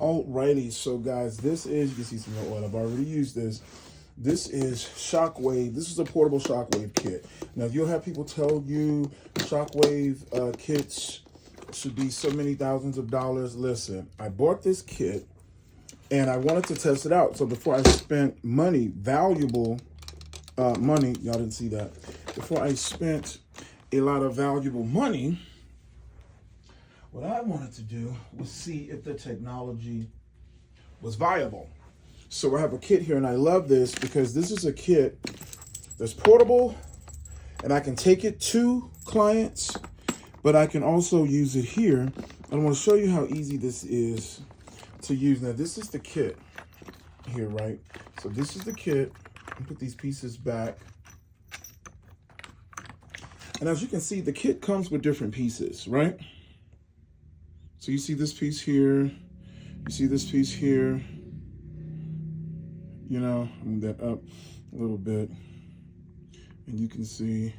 Alrighty, so guys, this is, you can see some more oil. I've already used this. This is Shockwave. This is a portable Shockwave kit. Now, you'll have people tell you Shockwave kits should be so many thousands of dollars. Listen, I bought this kit and I wanted to test it out. So before I spent money, valuable money, y'all didn't see that. Before I spent a lot of valuable money, what I wanted to do was see if the technology was viable. So I have a kit here, and I love this because this is a kit that's portable, and I can take it to clients, but I can also use it here. I want to show you how easy this is to use. Now, this is the kit here, right? So this is the kit. I'll put these pieces back. And as you can see, the kit comes with different pieces, right? So you see this piece here, you see this piece here, you know, move that up a little bit, and you can see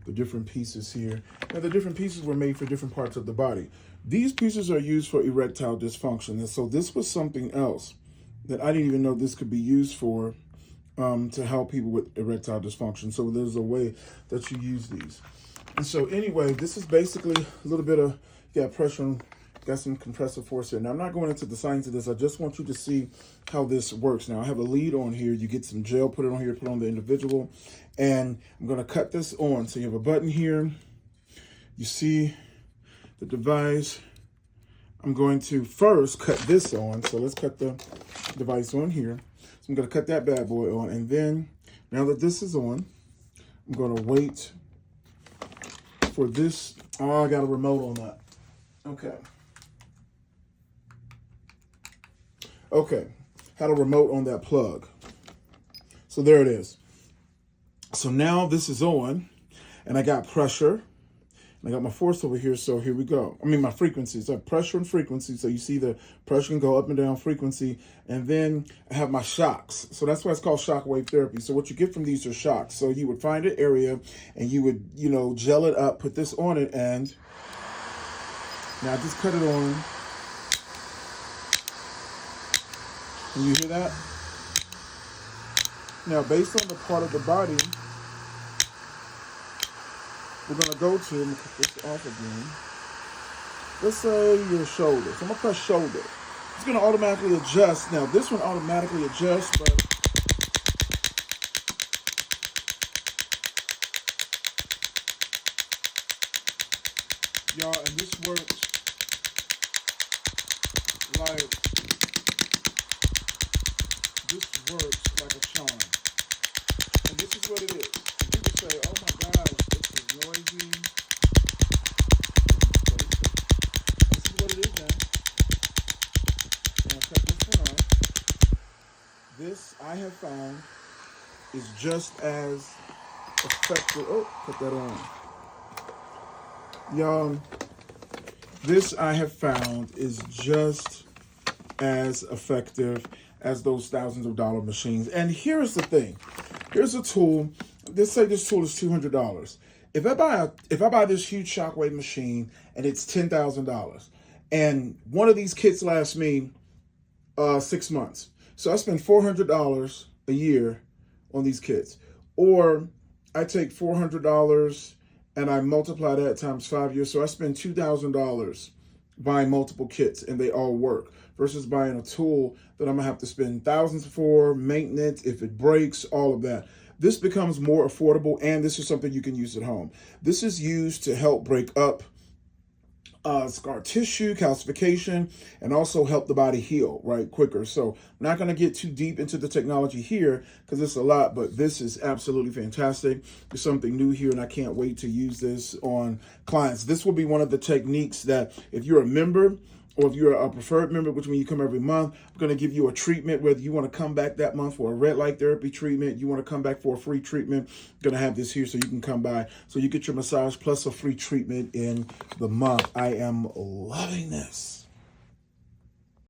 the different pieces here. Now, the different pieces were made for different parts of the body. These pieces are used for erectile dysfunction, and so this was something else that I didn't even know this could be used for to help people with erectile dysfunction. So there's a way that you use these. And so anyway, this is basically a little bit of, pressure on, got some compressive force here. Now, I'm not going into the science of this. I just want you to see how this works. Now, I have a lead on here. You get some gel, put it on here, put it on the individual. And I'm going to cut this on. So you have a button here. You see the device. I'm going to first cut this on. So let's cut the device on here. So I'm going to cut that bad boy on. And then, now that this is on, I'm going to wait for this. Oh, I got a remote on that. Okay. Okay, had a remote on that plug. So there it is. So now this is on, and I got pressure, and I got my force over here, so here we go. I mean, my frequencies. I have pressure and frequency, so you see the pressure can go up and down frequency, and then I have my shocks. So that's why it's called Shockwave Therapy. So what you get from these are shocks. So you would find an area, and you would, gel it up, put this on it, and now I just cut it on. Can you hear that? Now, based on the part of the body, we're going to go to, let me put this off again. Let's say your shoulder. So I'm going to press shoulder. It's going to automatically adjust. Now, this one automatically adjusts, but y'all, and this works like, this works like a charm. And this is what it is. People say, oh my gosh, this is noisy. This is what it is now. I'm going to cut this one off. This, I have found, is just as effective. Oh, put that on. Y'all, this I have found is just as effective as those thousands of dollar machines. And here's the thing. Here's a tool. Let's say this tool is $200. If I buy this huge Shockwave machine and it's $10,000, and one of these kits lasts me 6 months, so I spend $400 a year on these kits. Or I take $400 and I multiply that times 5 years, so I spend $2,000 buying multiple kits and they all work, versus buying a tool that I'm gonna have to spend thousands for, maintenance, if it breaks, all of that. This becomes more affordable, and this is something you can use at home. This is used to help break up scar tissue, calcification, and also help the body heal, right, quicker. So I'm not going to get too deep into the technology here because it's a lot, but this is absolutely fantastic. There's something new here, and I can't wait to use this on clients. This will be one of the techniques that if you're a member, or if you're a preferred member, which means you come every month, I'm going to give you a treatment, whether you want to come back that month for a red light therapy treatment, you want to come back for a free treatment, I'm going to have this here so you can come by. So you get your massage plus a free treatment in the month. I am loving this.